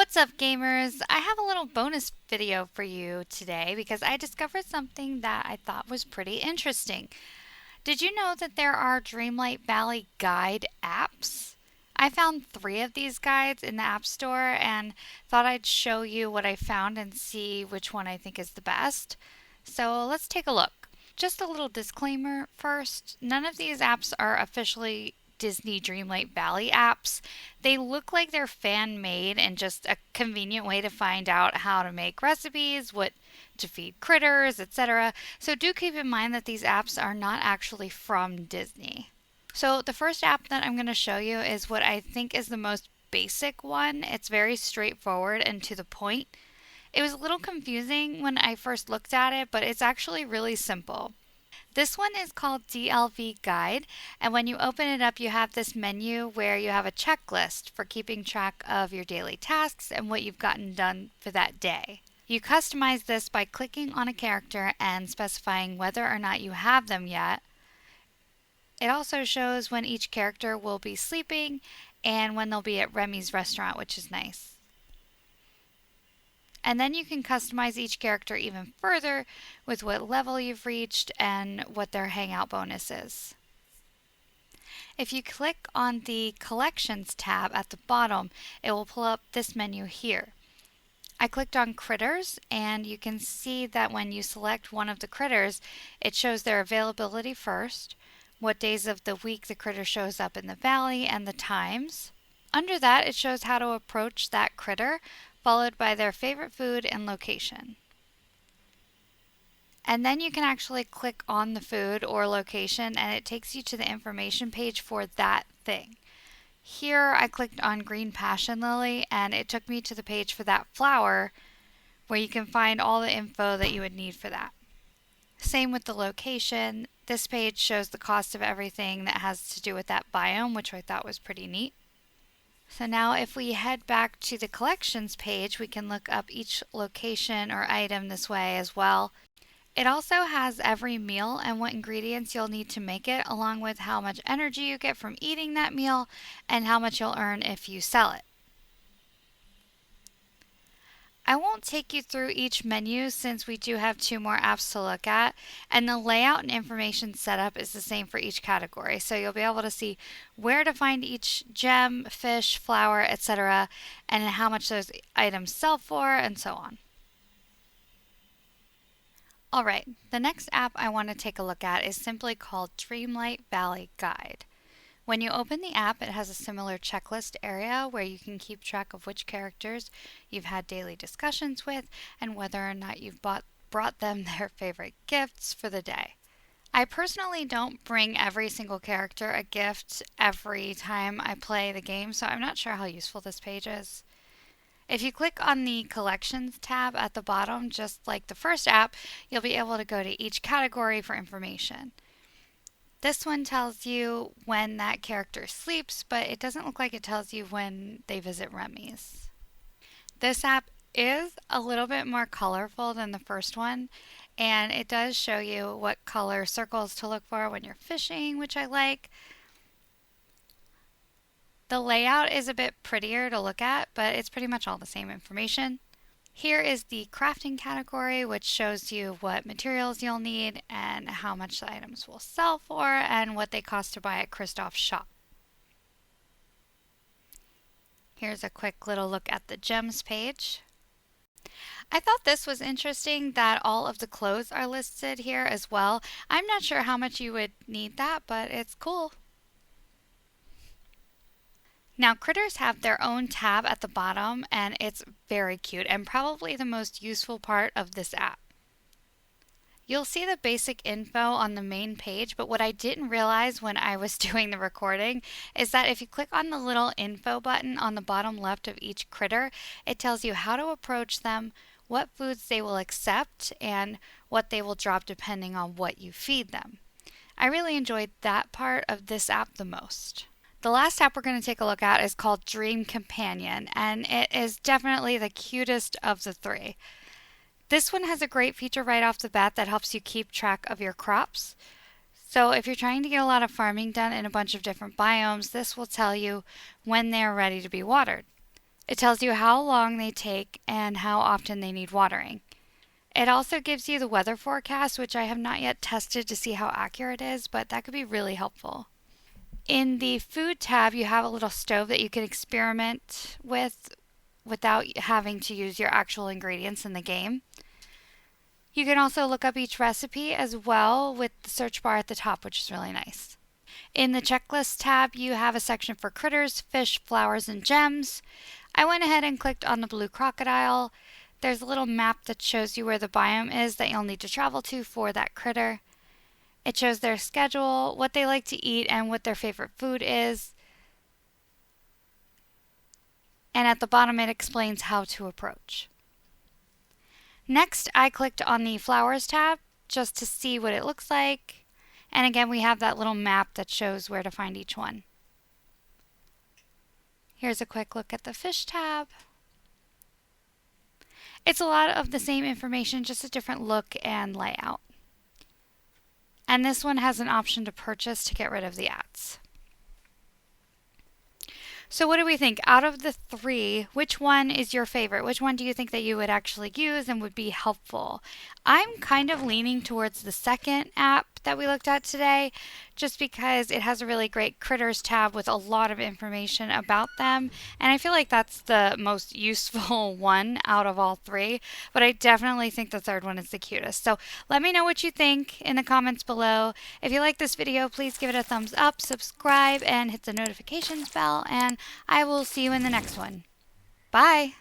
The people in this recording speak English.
What's up, gamers? I have a little bonus video for you today because I discovered something that I thought was pretty interesting. Did you know that there are Dreamlight Valley Guide Apps? I found 3 of these guides in the App Store and thought I'd show you what I found and see which one I think is the best. So let's take a look. Just a little disclaimer first, none of these apps are officially Disney Dreamlight Valley apps. They look like they're fan made and just a convenient way to find out how to make recipes, what to feed critters, etc. So do keep in mind that these apps are not actually from Disney. So the first app that I'm going to show you is what I think is the most basic one. It's very straightforward and to the point. It was a little confusing when I first looked at it, but it's actually really simple. This one is called DLV Guide, and when you open it up, you have this menu where you have a checklist for keeping track of your daily tasks and what you've gotten done for that day. You customize this by clicking on a character and specifying whether or not you have them yet. It also shows when each character will be sleeping and when they'll be at Remy's restaurant, which is nice. And then you can customize each character even further with what level you've reached and what their hangout bonus is. If you click on the Collections tab at the bottom, it will pull up this menu here. I clicked on Critters, and you can see that when you select one of the critters, it shows their availability first, what days of the week the critter shows up in the valley, and the times. Under that, it shows how to approach that critter, followed by their favorite food and location. And then you can actually click on the food or location and it takes you to the information page for that thing. Here I clicked on green passion lily and it took me to the page for that flower where you can find all the info that you would need for that. Same with the location. This page shows the cost of everything that has to do with that biome, which I thought was pretty neat. So now if we head back to the collections page, we can look up each location or item this way as well. It also has every meal and what ingredients you'll need to make it, along with how much energy you get from eating that meal and how much you'll earn if you sell it. I won't take you through each menu since we do have 2 more apps to look at, and the layout and information setup is the same for each category, so you'll be able to see where to find each gem, fish, flower, etc., and how much those items sell for, and so on. Alright, the next app I want to take a look at is simply called Dreamlight Valley Guide. When you open the app, it has a similar checklist area where you can keep track of which characters you've had daily discussions with and whether or not you've brought them their favorite gifts for the day. I personally don't bring every single character a gift every time I play the game, so I'm not sure how useful this page is. If you click on the Collections tab at the bottom, just like the first app, you'll be able to go to each category for information. This one tells you when that character sleeps, but it doesn't look like it tells you when they visit Remy's. This app is a little bit more colorful than the first one, and it does show you what color circles to look for when you're fishing, which I like. The layout is a bit prettier to look at, but it's pretty much all the same information. Here is the crafting category, which shows you what materials you'll need and how much the items will sell for and what they cost to buy at Kristoff's shop. Here's a quick little look at the gems page. I thought this was interesting that all of the clothes are listed here as well. I'm not sure how much you would need that, but it's cool. Now, critters have their own tab at the bottom, and it's very cute and probably the most useful part of this app. You'll see the basic info on the main page, but what I didn't realize when I was doing the recording is that if you click on the little info button on the bottom left of each critter, it tells you how to approach them, what foods they will accept, and what they will drop depending on what you feed them. I really enjoyed that part of this app the most. The last app we're going to take a look at is called Dream Companion, and it is definitely the cutest of the 3. This one has a great feature right off the bat that helps you keep track of your crops. So if you're trying to get a lot of farming done in a bunch of different biomes, this will tell you when they're ready to be watered. It tells you how long they take and how often they need watering. It also gives you the weather forecast, which I have not yet tested to see how accurate it is, but that could be really helpful. In the food tab, you have a little stove that you can experiment with without having to use your actual ingredients in the game. You can also look up each recipe as well with the search bar at the top, which is really nice. In the checklist tab, you have a section for critters, fish, flowers, and gems. I went ahead and clicked on the blue crocodile. There's a little map that shows you where the biome is that you'll need to travel to for that critter. It shows their schedule, what they like to eat, and what their favorite food is. And at the bottom, it explains how to approach. Next, I clicked on the Flowers tab just to see what it looks like. And again, we have that little map that shows where to find each one. Here's a quick look at the Fish tab. It's a lot of the same information, just a different look and layout. And this one has an option to purchase to get rid of the ads. So what do we think? Out of the three, which one is your favorite? Which one do you think that you would actually use and would be helpful? I'm kind of leaning towards the second app that we looked at today, just because it has a really great critters tab with a lot of information about them. And I feel like that's the most useful one out of all three, but I definitely think the third one is the cutest. So let me know what you think in the comments below. If you like this video, please give it a thumbs up, subscribe, and hit the notifications bell, and I will see you in the next one. Bye!